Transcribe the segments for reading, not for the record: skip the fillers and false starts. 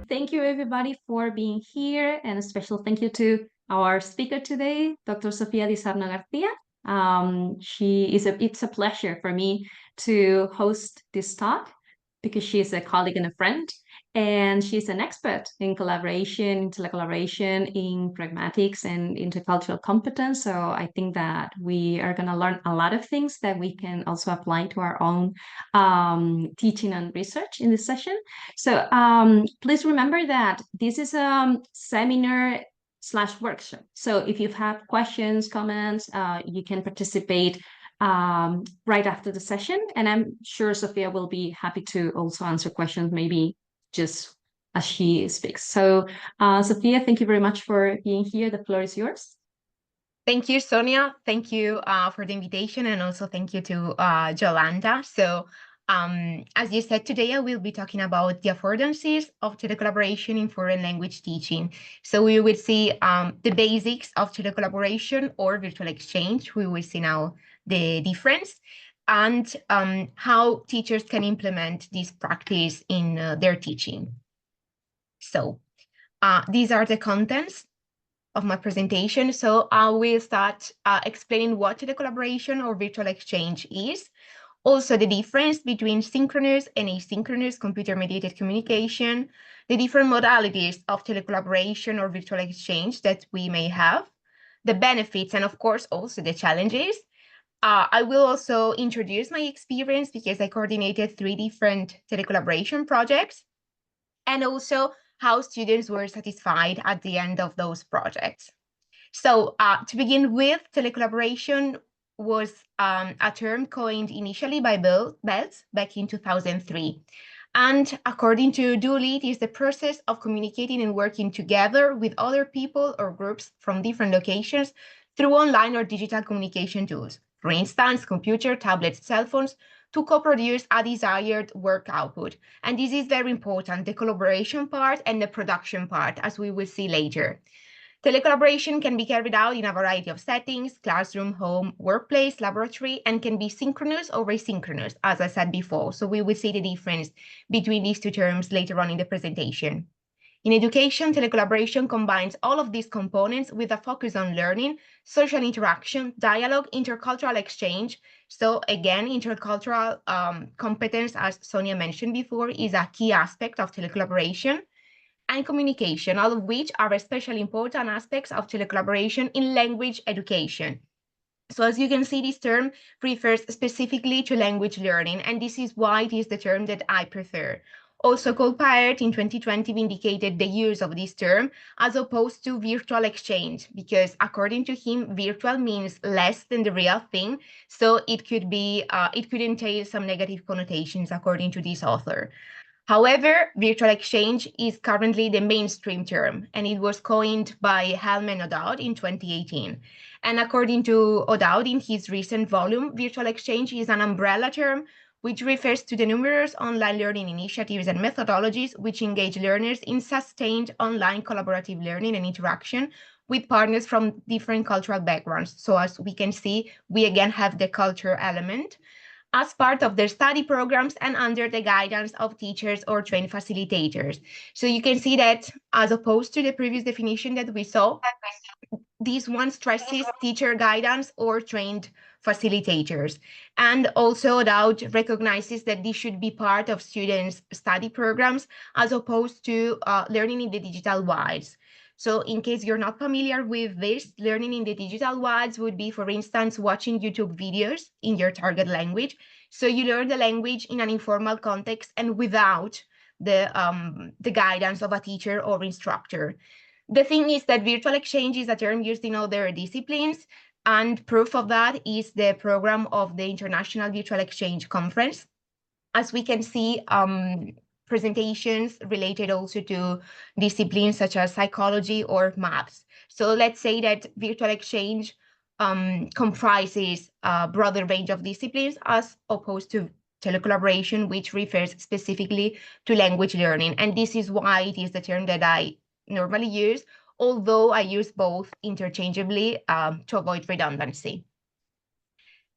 Thank you everybody for being here, and a special thank you to our speaker today, Dr. Sofía Di Sarno-García. It's a pleasure for me to host this talk because she's a colleague and a friend, and she's an expert in collaboration, in telecollaboration, in pragmatics and intercultural competence. So I think that we are going to learn a lot of things that we can also apply to our own teaching and research in this session. So please remember that this is a seminar / workshop. So if you have questions, comments, you can participate right after the session. And I'm sure Sophia will be happy to also answer questions, maybe just as she speaks. So Sophia, thank you very much for being here. The floor is yours. Thank you, Sonia. Thank you for the invitation, and also thank you to Yolanda. So as you said, today I will be talking about the affordances of telecollaboration in foreign language teaching. So we will see the basics of telecollaboration or virtual exchange. We will see now the difference and how teachers can implement this practice in their teaching. So these are the contents of my presentation. So I will start explaining what telecollaboration or virtual exchange is. Also, the difference between synchronous and asynchronous computer-mediated communication, the different modalities of telecollaboration or virtual exchange that we may have, the benefits, and of course, also the challenges. I will also introduce my experience because I coordinated 3 different telecollaboration projects, and also how students were satisfied at the end of those projects. So to begin with, telecollaboration was a term coined initially by Belz back in 2003. And according to Dooley, it is the process of communicating and working together with other people or groups from different locations through online or digital communication tools. For instance, computer, tablets, cell phones, to co-produce a desired work output. And this is very important, the collaboration part and the production part, as we will see later. Telecollaboration can be carried out in a variety of settings: classroom, home, workplace, laboratory, and can be synchronous or asynchronous, as I said before. So we will see the difference between these 2 terms later on in the presentation. In education, telecollaboration combines all of these components with a focus on learning, social interaction, dialogue, intercultural exchange. So again, intercultural competence, as Sonia mentioned before, is a key aspect of telecollaboration, and communication, all of which are especially important aspects of telecollaboration in language education. So as you can see, this term refers specifically to language learning, and this is why it is the term that I prefer. Also, Cole Pirate in 2020 vindicated the use of this term as opposed to virtual exchange, because according to him, virtual means less than the real thing. So it could entail some negative connotations according to this author. However, virtual exchange is currently the mainstream term, and it was coined by Hellman O'Dowd in 2018. And according to O'Dowd in his recent volume, virtual exchange is an umbrella term which refers to the numerous online learning initiatives and methodologies which engage learners in sustained online collaborative learning and interaction with partners from different cultural backgrounds. So as we can see, we again have the culture element, as part of their study programs and under the guidance of teachers or trained facilitators. So you can see that as opposed to the previous definition that we saw, this one stresses teacher guidance or trained facilitators. And also O'Dowd recognizes that this should be part of students' study programs as opposed to learning in the digital wilds. So in case you're not familiar with this, learning in the digital wilds would be, for instance, watching YouTube videos in your target language. So you learn the language in an informal context and without the guidance of a teacher or instructor. The thing is that virtual exchange is a term used in other disciplines, and proof of that is the program of the International Virtual Exchange Conference. As we can see, presentations related also to disciplines such as psychology or maths. So let's say that virtual exchange comprises a broader range of disciplines as opposed to telecollaboration, which refers specifically to language learning. And this is why it is the term that I normally use, although I use both interchangeably to avoid redundancy.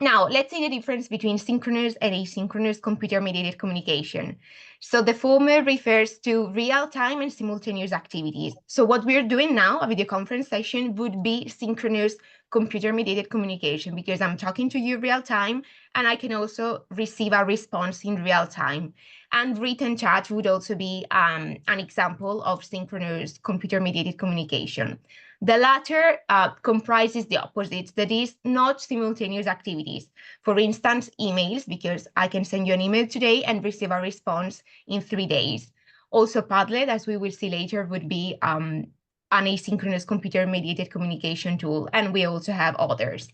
Now, let's see the difference between synchronous and asynchronous computer-mediated communication. So the former refers to real-time and simultaneous activities. So what we're doing now, a video conference session, would be synchronous computer-mediated communication, because I'm talking to you real-time and I can also receive a response in real-time. And written chat would also be an example of synchronous computer-mediated communication. The latter comprises the opposites, that is, not simultaneous activities. For instance, emails, because I can send you an email today and receive a response in 3 days. Also, Padlet, as we will see later, would be an asynchronous computer-mediated communication tool, and we also have others.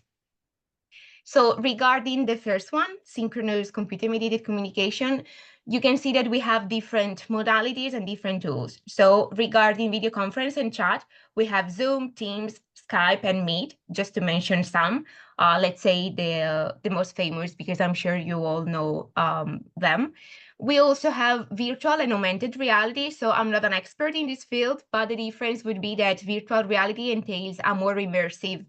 So regarding the first one, synchronous computer-mediated communication, you can see that we have different modalities and different tools. So regarding video conference and chat, we have Zoom, Teams, Skype, and Meet, just to mention some. Let's say the most famous, because I'm sure you all know them. We also have virtual and augmented reality. So I'm not an expert in this field, but the difference would be that virtual reality entails a more immersive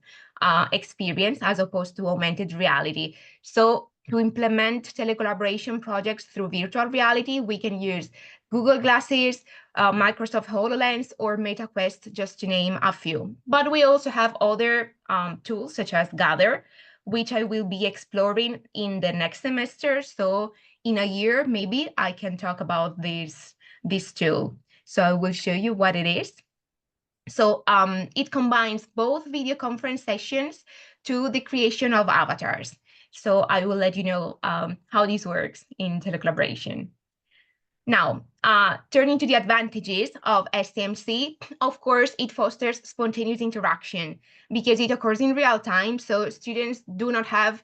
experience as opposed to augmented reality. So to implement telecollaboration projects through virtual reality, we can use Google Glasses, Microsoft HoloLens, or MetaQuest, just to name a few. But we also have other tools such as Gather, which I will be exploring in the next semester. So in a year, maybe I can talk about this tool. So I will show you what it is. So it combines both video conference sessions to the creation of avatars. So I will let you know how this works in telecollaboration. Now, turning to the advantages of STMC, of course, it fosters spontaneous interaction because it occurs in real time. So students do not have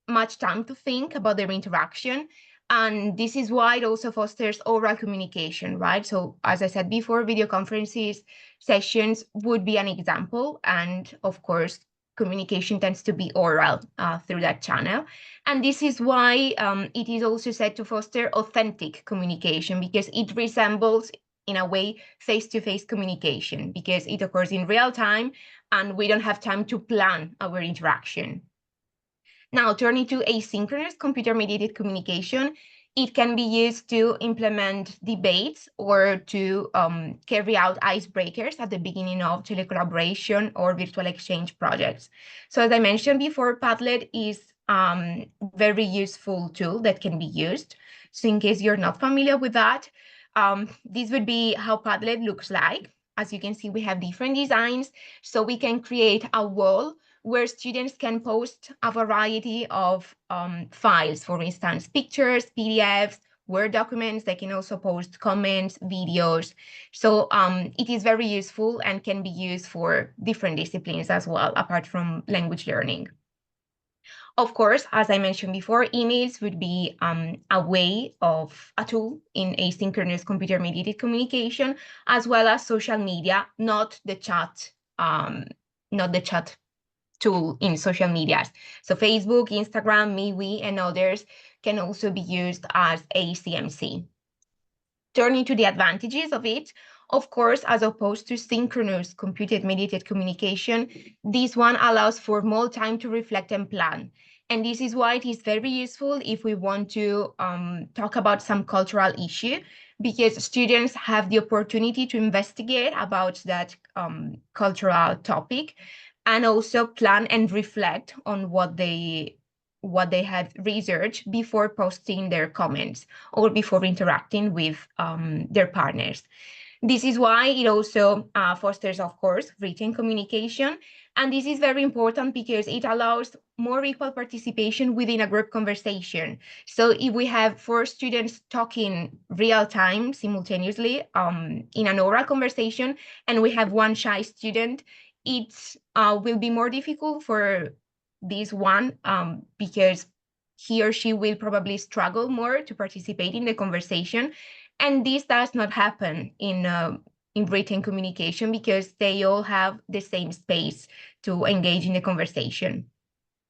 much time to think about their interaction. And this is why it also fosters oral communication, right? So as I said before, video conferences sessions would be an example. And of course, communication tends to be oral through that channel. And this is why it is also said to foster authentic communication, because it resembles, in a way, face-to-face communication, because it occurs in real time and we don't have time to plan our interaction. Now, turning to asynchronous computer-mediated communication, it can be used to implement debates or to carry out icebreakers at the beginning of telecollaboration or virtual exchange projects. So as I mentioned before, Padlet is very useful tool that can be used. So in case you're not familiar with that, this would be how Padlet looks like. As you can see, we have different designs. So we can create a wall where students can post a variety of files, for instance, pictures, PDFs, Word documents. They can also post comments, videos. So it is very useful and can be used for different disciplines as well, apart from language learning. Of course, as I mentioned before, emails would be a way of a tool in asynchronous computer-mediated communication, as well as social media, not the chat tool in social medias. So Facebook, Instagram, MeWe, and others can also be used as ACMC. Turning to the advantages of it, of course, as opposed to synchronous computer-mediated communication, this one allows for more time to reflect and plan. And this is why it is very useful if we want to talk about some cultural issue, because students have the opportunity to investigate about that cultural topic and also plan and reflect on what they have researched before posting their comments or before interacting with their partners. This is why it also fosters, of course, written communication. And this is very important because it allows more equal participation within a group conversation. So if we have 4 students talking real time simultaneously in an oral conversation, and we have 1 shy student, it will be more difficult for this one because he or she will probably struggle more to participate in the conversation. And this does not happen in written communication because they all have the same space to engage in the conversation.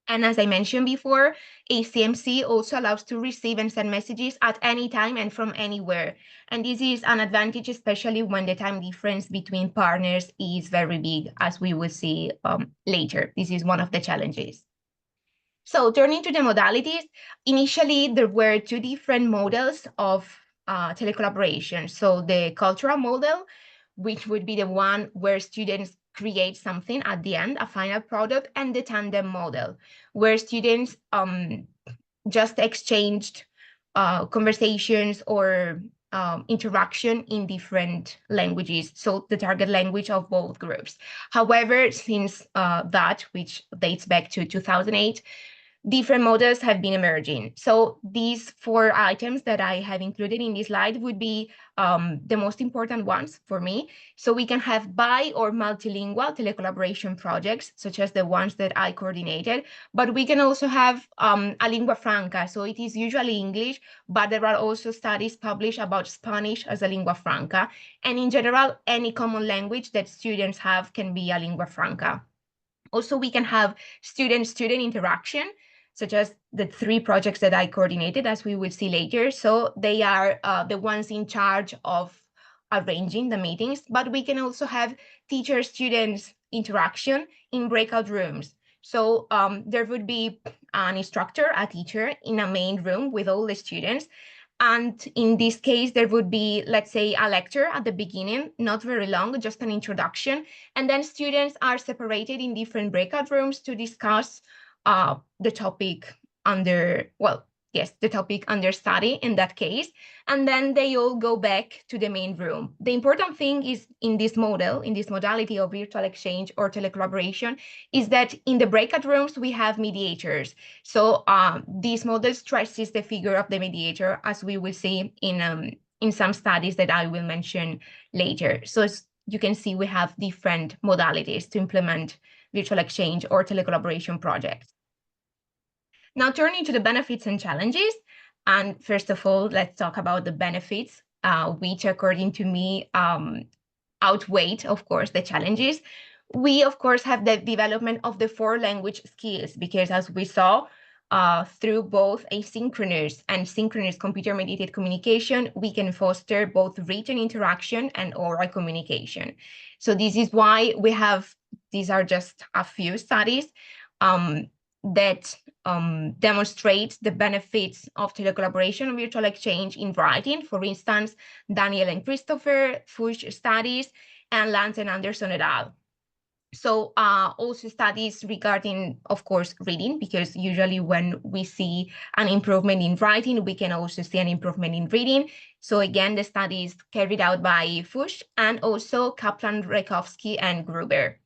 And as I mentioned before, ACMC also allows to receive and send messages at any time and from anywhere. And this is an advantage, especially when the time difference between partners is very big, as we will see later. This is one of the challenges. So turning to the modalities, initially there were two different models of telecollaboration. So the cultural model, which would be the one where students create something at the end, a final product, and the tandem model, where students just exchanged conversations or interaction in different languages, so the target language of both groups. However, since that, which dates back to 2008, different models have been emerging. So these 4 items that I have included in this slide would be the most important ones for me. So we can have bi or multilingual telecollaboration projects, such as the ones that I coordinated, but we can also have a lingua franca. So it is usually English, but there are also studies published about Spanish as a lingua franca. And in general, any common language that students have can be a lingua franca. Also, we can have student-student interaction, such as the 3 projects that I coordinated, as we will see later. So they are the ones in charge of arranging the meetings, but we can also have teacher-students interaction in breakout rooms. So there would be an instructor, a teacher, in a main room with all the students. And in this case, there would be, let's say, a lecture at the beginning, not very long, just an introduction. And then students are separated in different breakout rooms to discuss the topic under, well, yes, the topic under study in that case. And then they all go back to the main room. The important thing is in this model, in this modality of virtual exchange or telecollaboration, is that in the breakout rooms, we have mediators. So this model stresses the figure of the mediator, as we will see in some studies that I will mention later. So as you can see, we have different modalities to implement virtual exchange or telecollaboration projects. Now, turning to the benefits and challenges. And first of all, let's talk about the benefits, which according to me outweigh, of course, the challenges. We, of course, have the development of the 4 language skills, because as we saw, through both asynchronous and synchronous computer-mediated communication, we can foster both written interaction and oral communication. So this is why we have, these are just a few studies that demonstrate the benefits of telecollaboration and virtual exchange in writing. For instance, Daniel and Christopher, Fuchs studies, and Lance and Anderson et al. So also studies regarding, of course, reading, because usually when we see an improvement in writing, we can also see an improvement in reading. So again, the studies carried out by Fuchs and also Kaplan, Rakowski, and Gruber.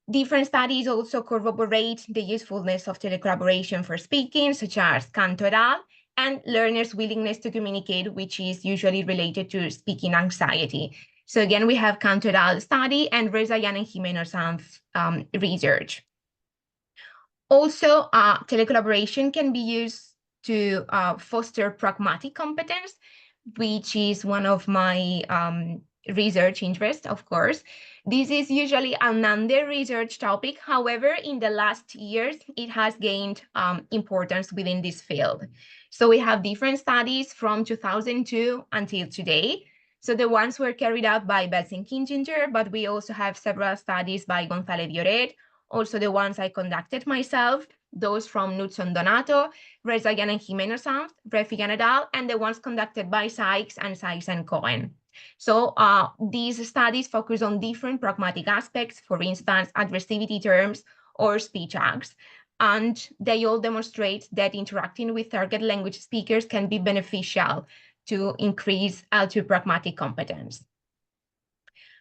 Different studies also corroborate the usefulness of telecollaboration for speaking, such as Canto et al., and learners' willingness to communicate, which is usually related to speaking anxiety. So again, we have Canto et al. Study and Rezayan and Jimeno-Sanz research. Also, telecollaboration can be used to foster pragmatic competence, which is one of my research interests, of course. This is usually an under-researched topic. However, in the last years, it has gained importance within this field. So we have different studies from 2002 until today. So the ones were carried out by Betts and Kinginger, but we also have several studies by González Lloret, also the ones I conducted myself, those from Knudson Donato, Rezayan and Jimeno-Sanz, Refigan et al., and the ones conducted by Sykes and Cohen. So these studies focus on different pragmatic aspects, for instance, addressivity terms or speech acts. And they all demonstrate that interacting with target language speakers can be beneficial to increase L2 pragmatic competence.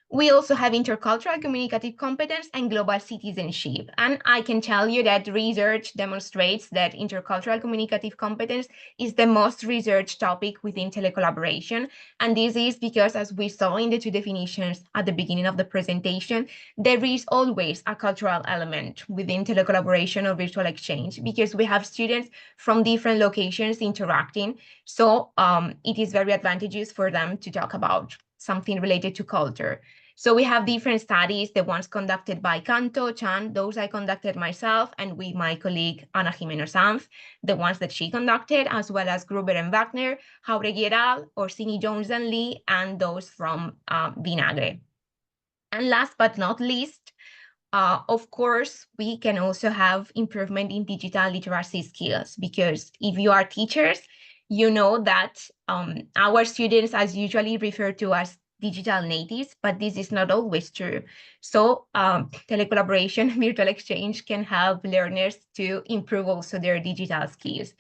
We also have intercultural communicative competence and global citizenship. And I can tell you that research demonstrates that intercultural communicative competence is the most researched topic within telecollaboration. And this is because, as we saw in the 2 definitions at the beginning of the presentation, there is always a cultural element within telecollaboration or virtual exchange, because we have students from different locations interacting. So it is very advantageous for them to talk about something related to culture. So we have different studies, the ones conducted by Canto, Chan, those I conducted myself, and with my colleague Ana Jimeno-Sanz, the ones that she conducted, as well as Gruber and Wagner, Jauregui et al., Orsini, Jones and Lee, and those from Vinagre. And last but not least, Of course, we can also have improvement in digital literacy skills, because if you are teachers, you know that our students are usually referred to as digital natives, but this is not always true. So telecollaboration, virtual exchange can help learners to improve also their digital skills.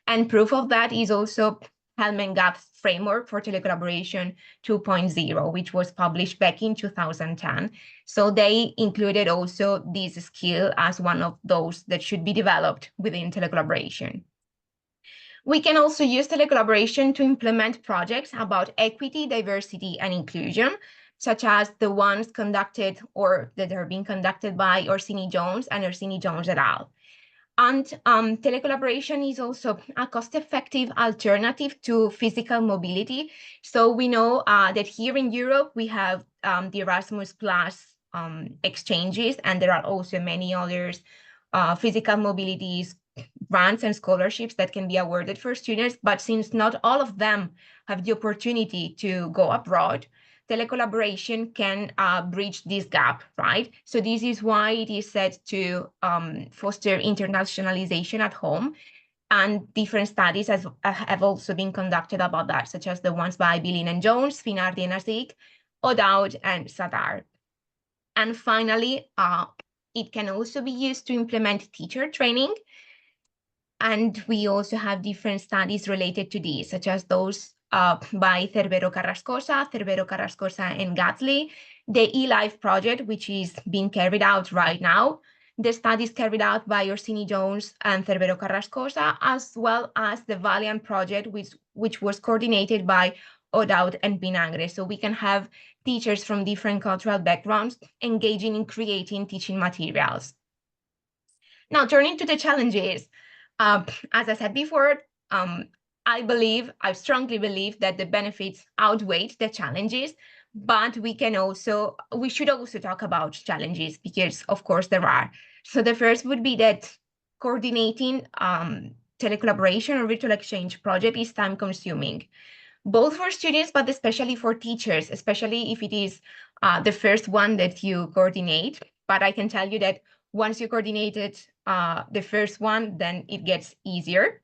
And proof of that is also Hellman-Gaff's framework for telecollaboration 2.0, which was published back in 2010. So they included also this skill as one of those that should be developed within telecollaboration. We can also use telecollaboration to implement projects about equity, diversity, and inclusion, such as the ones conducted or that are being conducted by Orsini Jones and Orsini Jones et al. And telecollaboration is also a cost-effective alternative to physical mobility. So we know that here in Europe, we have the Erasmus Plus exchanges, and there are also many others physical mobilities, grants and scholarships that can be awarded for students. But since not all of them have the opportunity to go abroad, telecollaboration can bridge this gap, right? So this is why it is said to foster internationalization at home. And different studies have also been conducted about that, such as the ones by Bilin and Jones, Finardi and Azik, O'Dowd and Sadar. And finally, it can also be used to implement teacher training. And we also have different studies related to this, such as those by Cervero Carrascosa, and Gatley, the eLife project, which is being carried out right now, the studies carried out by Orsini Jones and Cervero Carrascosa, as well as the Valiant project, which was coordinated by O'Dowd and Vinagre. So we can have teachers from different cultural backgrounds engaging in creating teaching materials. Now, turning to the challenges, as I said before, I strongly believe that the benefits outweigh the challenges, but we should also talk about challenges, because of course there are. So the first would be that coordinating telecollaboration or virtual exchange project is time consuming, both for students, but especially for teachers, especially if it is the first one that you coordinate. But I can tell you that once you coordinated the first one, then it gets easier.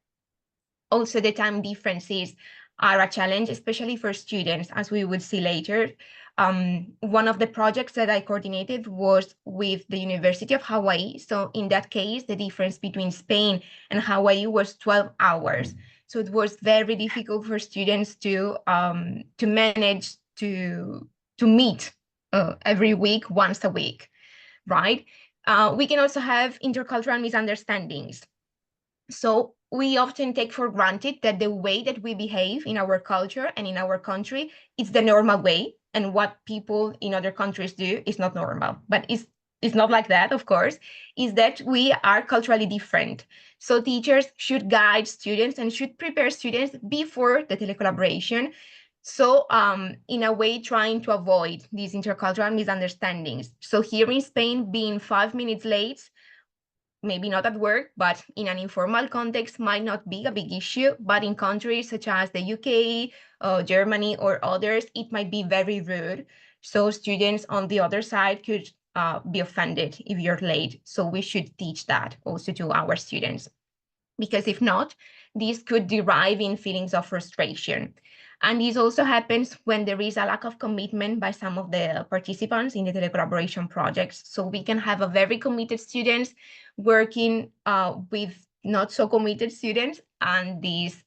Also, the time differences are a challenge, especially for students, as we would see later. One of the projects that I coordinated was with the University of Hawaii. So in that case, the difference between Spain and Hawaii was 12 hours. So it was very difficult for students to manage to meet every week, once a week, right? We can also have intercultural misunderstandings. So we often take for granted that the way that we behave in our culture and in our country is the normal way, and what people in other countries do is not normal. But it's not like that, of course, is that we are culturally different. So teachers should guide students and should prepare students before the telecollaboration. So in a way, trying to avoid these intercultural misunderstandings. So here in Spain, being 5 minutes late, maybe not at work, but in an informal context, might not be a big issue. But in countries such as the UK, Germany, or others, it might be very rude. So students on the other side could be offended if you're late. So we should teach that also to our students, because if not, this could derive in feelings of frustration. And this also happens when there is a lack of commitment by some of the participants in the telecollaboration projects. So we can have a very committed students working with not so committed students, and these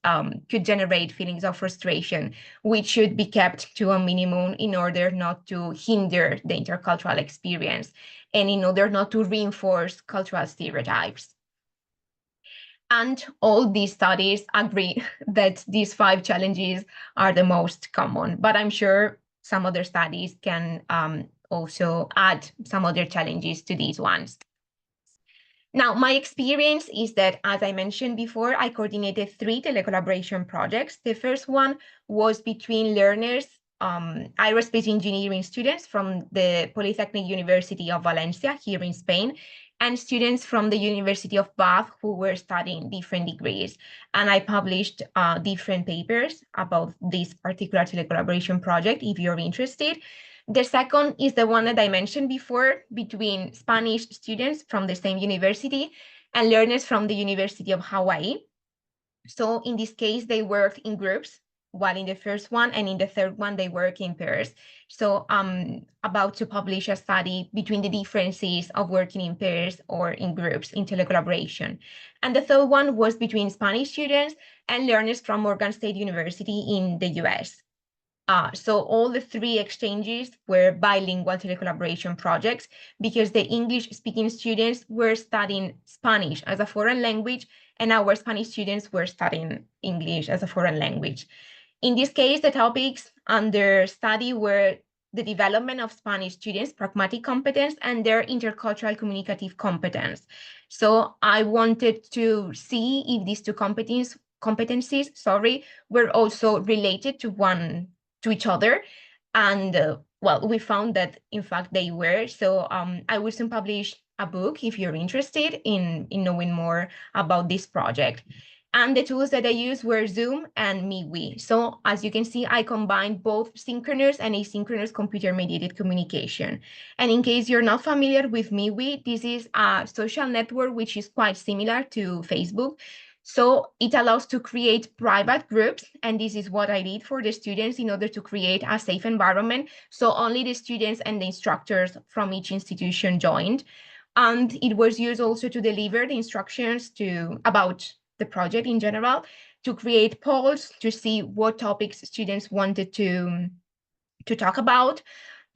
could generate feelings of frustration, which should be kept to a minimum in order not to hinder the intercultural experience and in order not to reinforce cultural stereotypes. And all these studies agree that these 5 challenges are the most common, but I'm sure some other studies can also add some other challenges to these ones. Now, my experience is that, as I mentioned before, I coordinated 3 telecollaboration projects. The first one was between learners, aerospace engineering students from the Polytechnic University of Valencia here in Spain, and students from the University of Bath who were studying different degrees. And I published different papers about this particular telecollaboration project, if you're interested. The second is the one that I mentioned before, between Spanish students from the same university and learners from the University of Hawaii. So in this case, they worked in groups, while in the first one and in the third one, they work in pairs. So I'm about to publish a study between the differences of working in pairs or in groups in telecollaboration. And the third one was between Spanish students and learners from Morgan State University in the US. So all the three exchanges were bilingual telecollaboration projects because the English-speaking students were studying Spanish as a foreign language, and our Spanish students were studying English as a foreign language. In this case, the topics under study were the development of Spanish students' pragmatic competence and their intercultural communicative competence. So I wanted to see if these two competencies, were also related to each other. And well, we found that in fact they were. So I will soon publish a book if you're interested in knowing more about this project. And the tools that I used were Zoom and MeWe. So as you can see, I combined both synchronous and asynchronous computer-mediated communication. And in case you're not familiar with MeWe, this is a social network which is quite similar to Facebook. So it allows to create private groups, and this is what I did for the students in order to create a safe environment. So only the students and the instructors from each institution joined. And it was used also to deliver the instructions about the project in general, to create polls to see what topics students wanted to talk about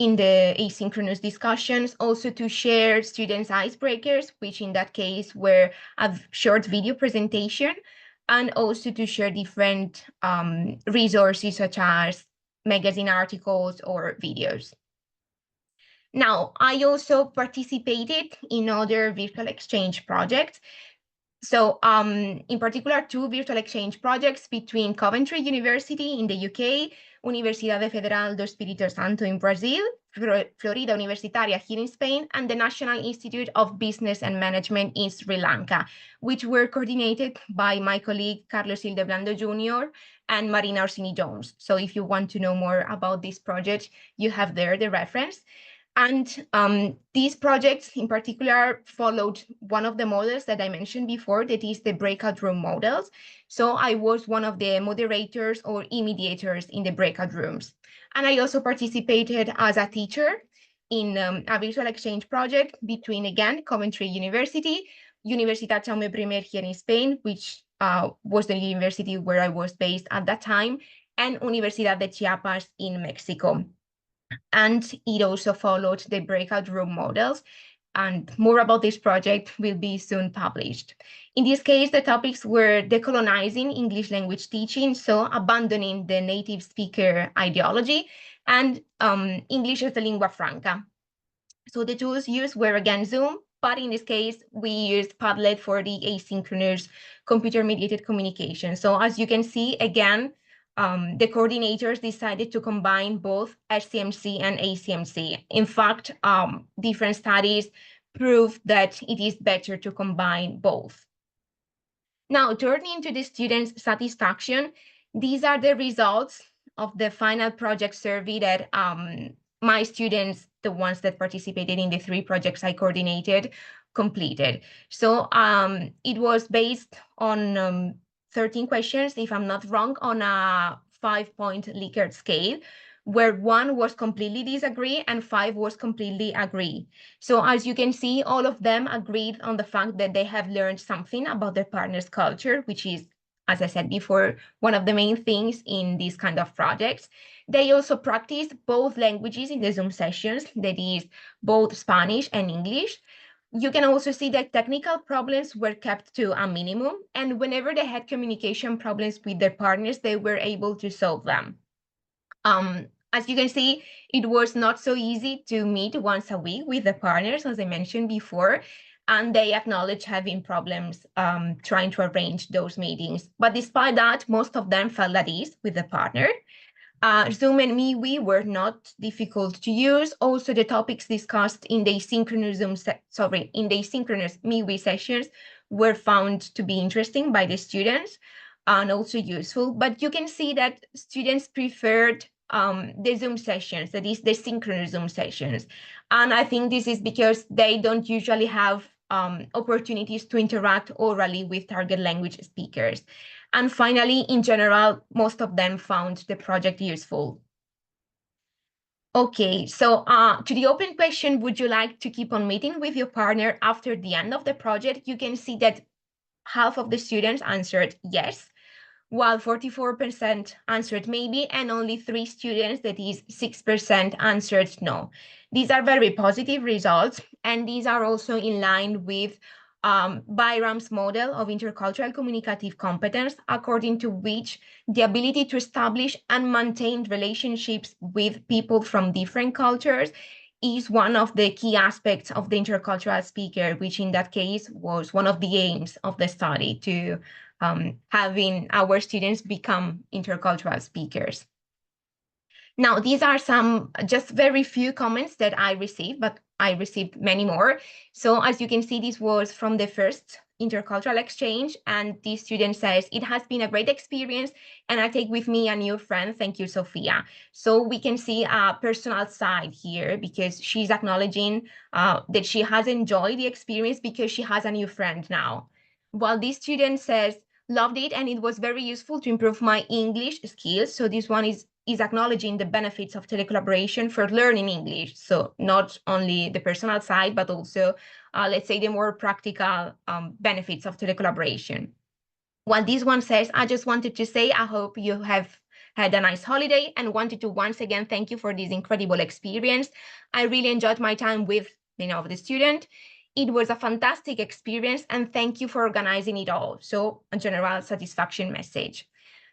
in the asynchronous discussions, also to share students' icebreakers, which in that case were a short video presentation, and also to share different resources such as magazine articles or videos. Now, I also participated in other virtual exchange projects. So in particular, two virtual exchange projects between Coventry University in the UK, Universidade Federal do Espírito Santo in Brazil, Florida Universitaria here in Spain, and the National Institute of Business and Management in Sri Lanka, which were coordinated by my colleague Carlos Hildebrando Jr. and Marina Orsini-Jones. So if you want to know more about this project, you have there the reference. And these projects in particular followed one of the models that I mentioned before, that is the breakout room models. So I was one of the moderators or mediators in the breakout rooms. And I also participated as a teacher in a virtual exchange project between, again, Coventry University, Universitat Jaume I here in Spain, which was the university where I was based at that time, and Universidad de Chiapas in Mexico. And it also followed the breakout room models. And more about this project will be soon published. In this case, the topics were decolonizing English language teaching, so abandoning the native speaker ideology, and English as the lingua franca. So the tools used were again Zoom, but in this case, we used Padlet for the asynchronous computer-mediated communication. So as you can see, again, the coordinators decided to combine both SCMC and ACMC. In fact, different studies prove that it is better to combine both. Now, turning to the students' satisfaction, these are the results of the final project survey that my students, the ones that participated in the three projects I coordinated, completed. So it was based on 13 questions, if I'm not wrong, on a 5-point Likert scale, where 1 was completely disagree and 5 was completely agree. So as you can see, all of them agreed on the fact that they have learned something about their partner's culture, which is, as I said before, one of the main things in these kind of projects. They also practiced both languages in the Zoom sessions, that is, both Spanish and English. You can also see that technical problems were kept to a minimum, and whenever they had communication problems with their partners, they were able to solve them. As you can see, it was not so easy to meet once a week with the partners, as I mentioned before, and they acknowledge having problems trying to arrange those meetings. But despite that, most of them felt at ease with the partner. Zoom and MeWe were not difficult to use. Also, the topics discussed in the synchronous MeWe sessions were found to be interesting by the students and also useful. But you can see that students preferred the Zoom sessions, that is the synchronous Zoom sessions. And I think this is because they don't usually have opportunities to interact orally with target language speakers. And finally, in general, most of them found the project useful. Okay, so to the open question, would you like to keep on meeting with your partner after the end of the project? You can see that half of the students answered yes, while 44% answered maybe, and only 3 students, that is 6%, answered no. These are very positive results, and these are also in line with Byram's model of intercultural communicative competence, according to which the ability to establish and maintain relationships with people from different cultures is one of the key aspects of the intercultural speaker, which in that case was one of the aims of the study, to having our students become intercultural speakers. Now, these are some just very few comments that I received, but I received many more. So as you can see, this was from the first intercultural exchange, and this student says, it has been a great experience, and I take with me a new friend. Thank you, Sophia. So we can see a personal side here, because she's acknowledging that she has enjoyed the experience because she has a new friend now. While this student says, loved it, and it was very useful to improve my English skills. So this one is acknowledging the benefits of telecollaboration for learning English. So not only the personal side, but also, let's say, the more practical benefits of telecollaboration. While this one says, I just wanted to say, I hope you have had a nice holiday, and wanted to once again thank you for this incredible experience. I really enjoyed my time with the student. It was a fantastic experience, and thank you for organizing it all. So a general satisfaction message.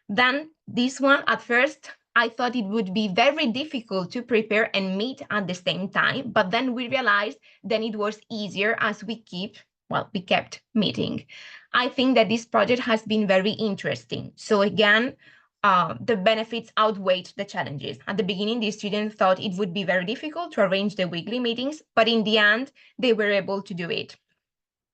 Then this one, at first, I thought it would be very difficult to prepare and meet at the same time, but then we realized then it was easier as we kept meeting. I think that this project has been very interesting. So again, the benefits outweighed the challenges. At the beginning, the students thought it would be very difficult to arrange the weekly meetings, but in the end, they were able to do it.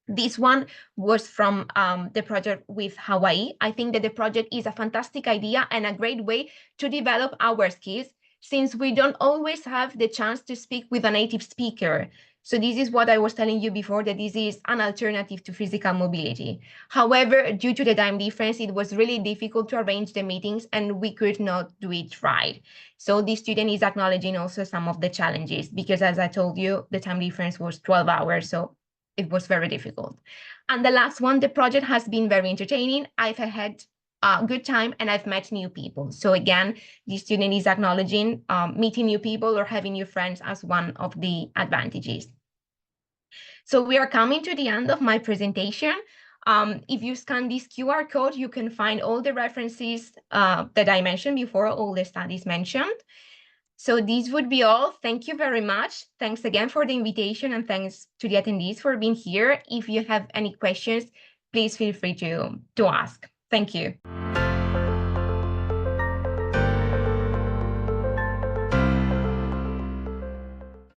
This one was from the project with Hawaii. I think that the project is a fantastic idea and a great way to develop our skills, since we don't always have the chance to speak with a native speaker. So this is what I was telling you before, that this is an alternative to physical mobility. However, due to the time difference, it was really difficult to arrange the meetings, and we could not do it right. So this student is acknowledging also some of the challenges, because as I told you, the time difference was 12 hours. So it was very difficult. And the last one, the project has been very entertaining. I've had a good time, and I've met new people. So again, the student is acknowledging meeting new people or having new friends as one of the advantages. So we are coming to the end of my presentation. If you scan this QR code, you can find all the references that I mentioned before, all the studies mentioned. So this would be all. Thank you very much. Thanks again for the invitation, and thanks to the attendees for being here. If you have any questions, please feel free to ask. Thank you.